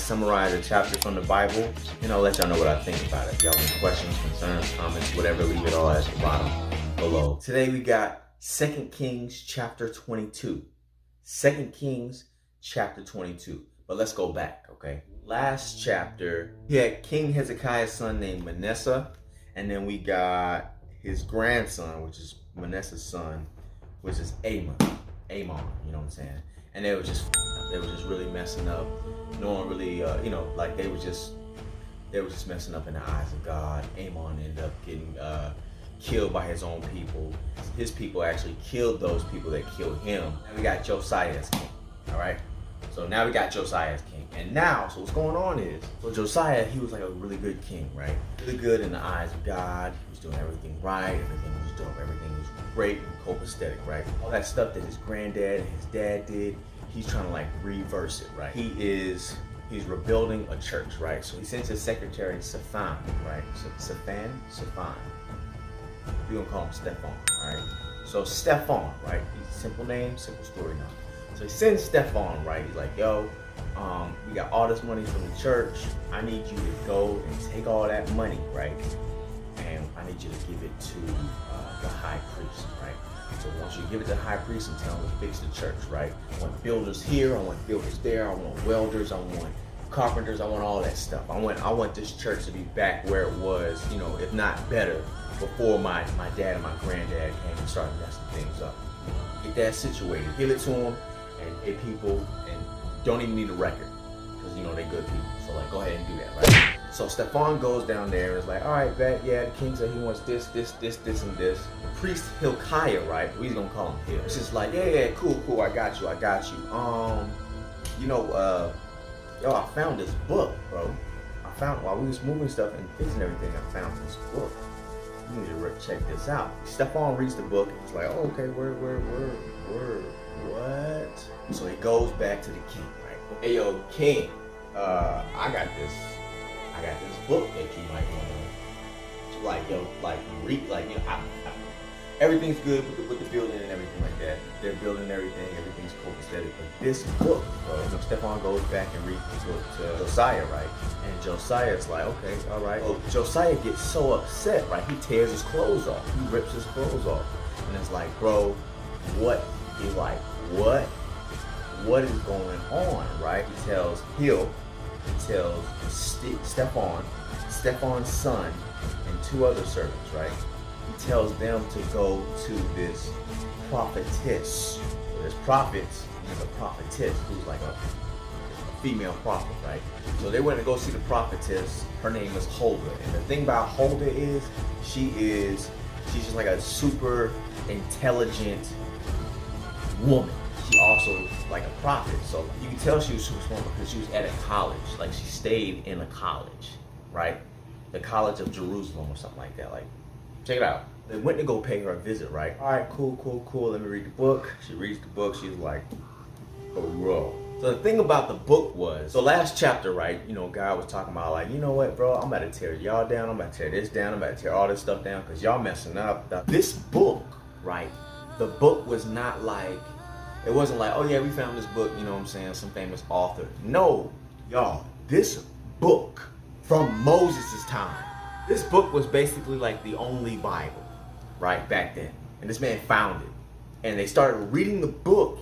summarize a chapter from the Bible, and I'll let y'all know what I think about it. If y'all have any questions, concerns, comments, whatever, leave it all at the bottom below. Today we got 2 Kings chapter 22. 2 Kings chapter 22. But let's go back, okay? Last chapter, we had King Hezekiah's son named Manasseh, and then we got his grandson, which is Manasseh's son, which is Amon, you know what I'm saying? And they were just really messing up. No one really, like they were just messing up in the eyes of God. Amon ended up getting killed by his own people. His people actually killed those people that killed him. And we got Josiah as king, all right? So now we got Josiah as king. And now, so what's going on is, so Josiah, he was like a really good king, right? Really good in the eyes of God. He was doing everything right. Everything was great and copacetic, right? All that stuff that his granddad and his dad did, he's trying to like reverse it, right? He's rebuilding a church, right? So he sends his secretary, Shaphan, right? Shaphan? We're gonna call him Stephan, right? So Stephan, right? He's simple name, simple story now. So he sends Stephan, right? He's like, yo, we got all this money from the church. I need you to go and take all that money, right? And I need you to give it to the high priest, right? So once you give it to the high priest and tell him to fix the church, right? I want builders here, I want builders there, I want welders, I want carpenters, I want all that stuff. I want this church to be back where it was, you know, if not better, before my dad and my granddad came and started messing things up. Get that situated, give it to them, and people, and don't even need a record, because you know they're good people. So like, go ahead and do that, right? So Stephan goes down there and is like, all right, bet, yeah, the king said he wants this, and this. The priest Hilkiah, right? We're gonna call him Hill. It's just like, yeah, cool, I got you. Yo, I found this book, bro. While we was moving stuff and fixing everything, I found this book. You need to check this out. Stephan reads the book. It's like, oh, okay, what? So he goes back to the king, right? Hey, yo, king, I got this book that you might want to, read, everything's good with the building and everything like that. They're building everything's copacetic. But this book, bro, Stephan goes back and reads the book to Josiah, right? And Josiah's like, okay, all right. Well, Josiah gets so upset, right? He tears his clothes off. He rips his clothes off. And it's like, bro, what is going on, right? He tells Stephan's son, and two other servants, right? He tells them to go to this prophetess. So there's prophets and a prophetess who's like a female prophet, right? So they went to go see the prophetess. Her name is Huldah. And the thing about Huldah is she's just like a super intelligent woman. She also like a prophet. So you can tell she was super smart because she was at a college. Like she stayed in a college, right? The College of Jerusalem or something like that. Like, check it out. They went to go pay her a visit, right? All right, cool. Let me read the book. She reads the book. She's like, oh, bro. So the thing about the book was, so last chapter, right? You know, God was talking about like, you know what, bro? I'm about to tear y'all down. I'm about to tear this down. I'm about to tear all this stuff down because y'all messing up. Now, this book, right? The book was not like, it wasn't like, oh yeah, we found this book, you know what I'm saying? Some famous author. No, y'all, this book from Moses' time. This book was basically like the only Bible, right, back then. And this man found it. And they started reading the book,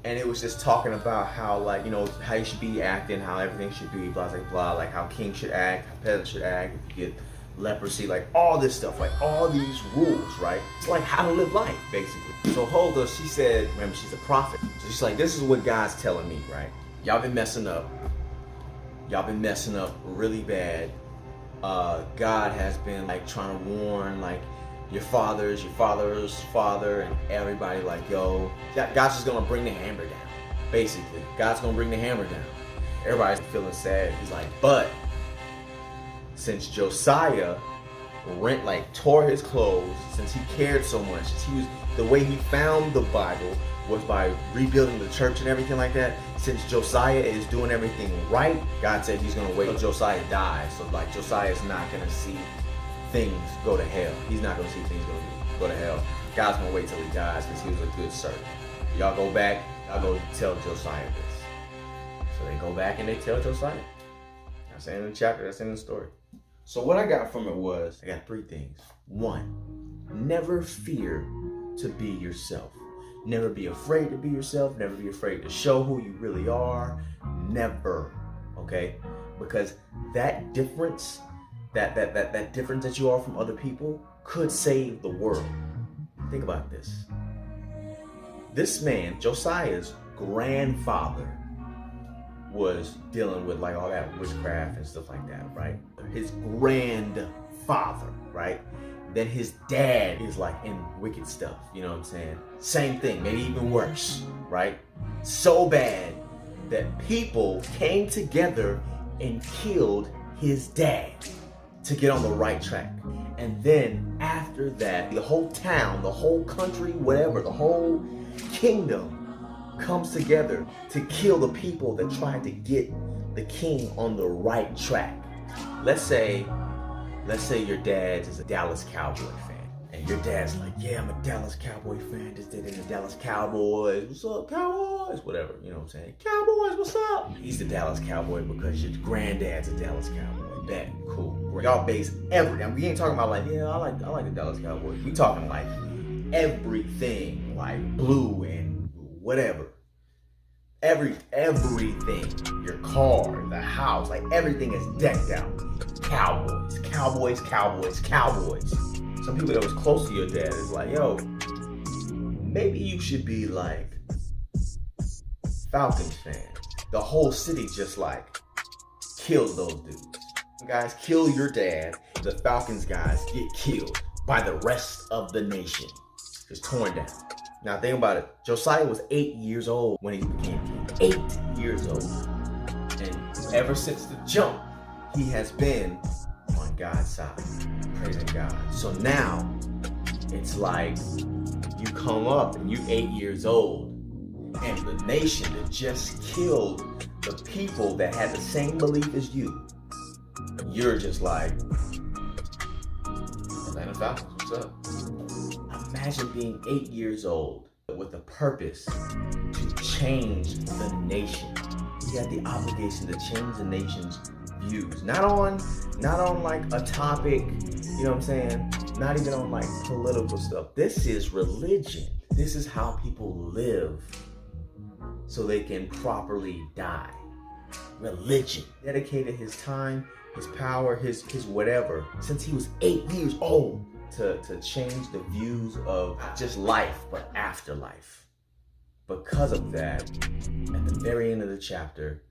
and it was just talking about how, like, you know, how you should be acting, how everything should be, blah, blah, blah, like how kings should act, how peasants should act, if you get leprosy, like all this stuff, like all these rules, right? It's like how to live life, basically. So Huldah, she said, remember, she's a prophet. So she's like, this is what God's telling me, right? Y'all been messing up. Y'all been messing up really bad. God has been like trying to warn like your father's father and everybody like, yo, God's just gonna bring the hammer down. Basically, God's gonna bring the hammer down. Everybody's feeling sad. He's like, but since Josiah tore his clothes, since he cared so much, the way he found the Bible was by rebuilding the church and everything like that. Since Josiah is doing everything right, God said he's gonna wait till Josiah dies. So like Josiah is not gonna see things go to hell. He's not gonna see things go to hell. God's gonna wait till he dies because he was a good servant. Y'all go back, y'all go tell Josiah this. So they go back and they tell Josiah. That's the end of the chapter. That's the end of the story. So what I got from it was, I got 3 things. 1, never fear to be yourself. Never be afraid to be yourself. Never be afraid to show who you really are. Never, okay? Because that difference, that difference that you are from other people could save the world. Think about this. This man, Josiah's grandfather, was dealing with like all that witchcraft and stuff like that, right? His grandfather, right? Then his dad is like in wicked stuff, you know what I'm saying? Same thing, maybe even worse, right? So bad that people came together and killed his dad to get on the right track. And then after that, the whole town, the whole country, whatever, the whole kingdom comes together to kill the people that tried to get the king on the right track. Let's say your dad is a Dallas Cowboy fan, and your dad's like, yeah, I'm a Dallas Cowboy fan, just did it in the Dallas Cowboys, what's up, Cowboys, whatever, you know what I'm saying, Cowboys, what's up? He's the Dallas Cowboy because your granddad's a Dallas Cowboy. Bet, cool, great. Y'all base everything. We ain't talking about like, yeah, I like the Dallas Cowboys. We talking like everything, like blue and whatever. Everything, your car, the house, like everything is decked out. Cowboys, Cowboys, Cowboys, Cowboys. Some people that was close to your dad is like, yo, maybe you should be like Falcons fan. The whole city just like killed those dudes. Guys, kill your dad. The Falcons guys get killed by the rest of the nation. Just torn down. Now think about it. Josiah was 8 years old when he became king. 8 years old. And ever since the jump, he has been on God's side, praising God. So now, it's like you come up and you're 8 years old, and the nation that just killed the people that had the same belief as you, you're just like, Atlanta Falcons, what's up? Imagine being 8 years old with a purpose to change the nation. You had the obligation to change the nation's views. Not on like a topic, you know what I'm saying? Not even on like political stuff. This is religion. This is how people live so they can properly die. Religion. Dedicated his time, his power, his whatever, since he was 8 years old. To change the views of not just life, but afterlife. Because of that, at the very end of the chapter,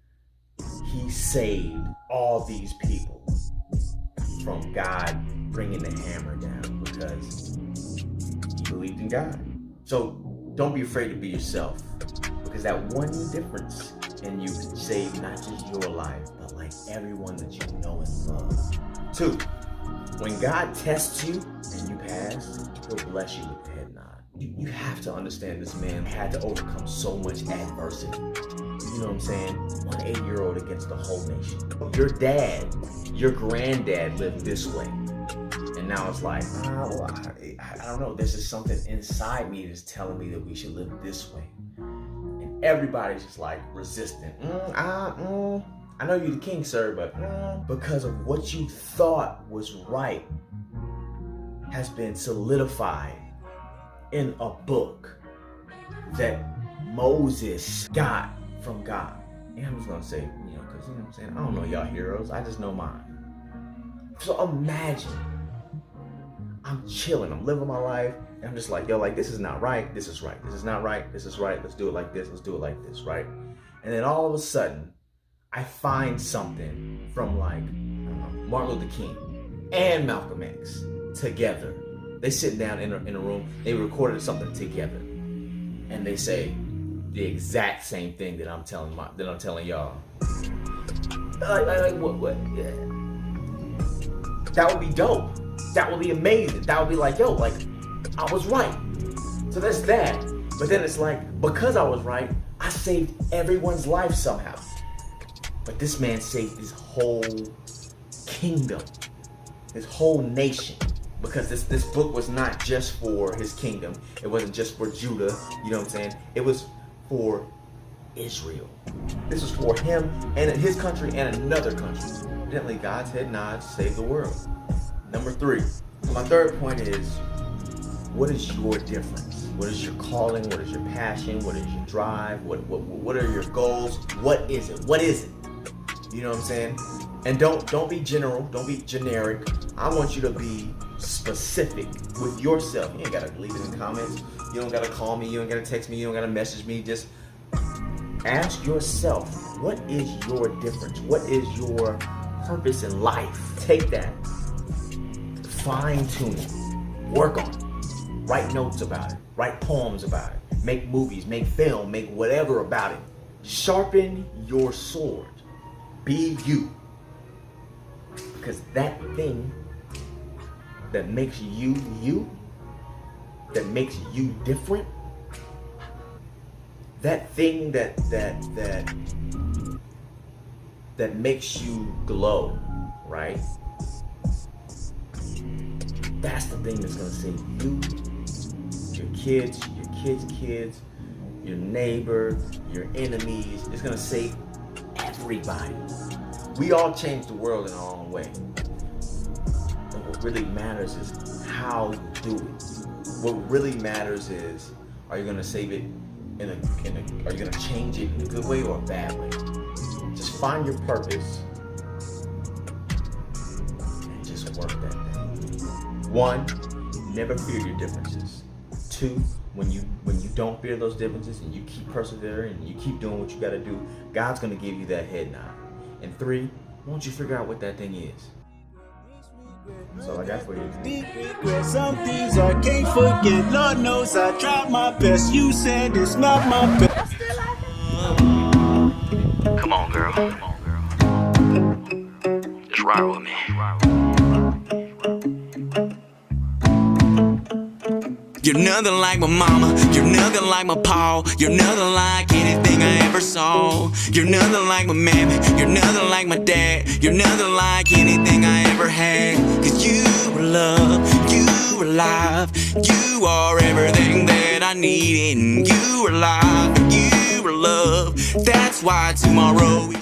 he saved all these people from God bringing the hammer down because he believed in God. So don't be afraid to be yourself, because that one difference in you can save not just your life, but like everyone that you know and love. 2, when God tests you and you pass, he'll bless you with the head nod. You have to understand this man had to overcome so much adversity. You know what I'm saying? One 8-year-old against the whole nation. Your dad, your granddad lived this way. And now it's like, I don't know. There's just something inside me that's telling me that we should live this way. And everybody's just like resistant. I know you're the king, sir, but because of what you thought was right has been solidified in a book that Moses got from God. And I'm just gonna say, because you know what I'm saying, I don't know y'all heroes, I just know mine. So imagine, I'm chilling, I'm living my life, and I'm just like, yo, like this is not right, this is right, this is not right, this is right, let's do it like this, let's do it like this, right? And then all of a sudden, I find something from like Martin Luther King and Malcolm X together. They sit down in a room, they recorded something together, and they say the exact same thing that I'm telling y'all. Like what? Yeah. That would be dope. That would be amazing. That would be like, yo, like I was right. So that's that. But then it's like, because I was right, I saved everyone's life somehow. But this man saved his whole kingdom, his whole nation. Because this book was not just for his kingdom. It wasn't just for Judah, you know what I'm saying? It was for Israel. This was for him and his country and another country. evidently God's head nods, save the world. Number 3, my third point is, what is your difference? What is your calling? What is your passion? What is your drive? What are your goals? What is it? What is it? You know what I'm saying? And don't be general, don't be generic. I want you to be specific with yourself. You ain't gotta leave it in the comments. You don't gotta call me, you don't gotta text me, you don't gotta message me. Just ask yourself, what is your difference? What is your purpose in life? Take that, fine tune it, work on it, write notes about it, write poems about it, make movies, make film, make whatever about it. Sharpen your sword. Be you. Because that thing that makes you you, that makes you different, that thing that makes you glow, right? That's the thing that's gonna save you, your kids' kids, your neighbor, your enemies. It's gonna save everybody. We all change the world in our own way. And what really matters is how you do it. What really matters is, are you gonna save it are you gonna change it in a good way or a bad way? Just find your purpose and just work that thing. 1, never fear your differences. 2, when you don't fear those differences and you keep persevering and you keep doing what you gotta do, God's gonna give you that head nod. And 3, won't you figure out what that thing is? That's all I got for you. Deep regret, some things I can't forget. Lord knows I tried my best. You said it's not my best. Come on, girl. Just ride with me. You're nothing like my mama, you're nothing like my pa, you're nothing like anything I ever saw. You're nothing like my mammy, you're nothing like my dad, you're nothing like anything I ever had. Cause you are love, you are alive, you are everything that I need, and you are life, and you are love. That's why tomorrow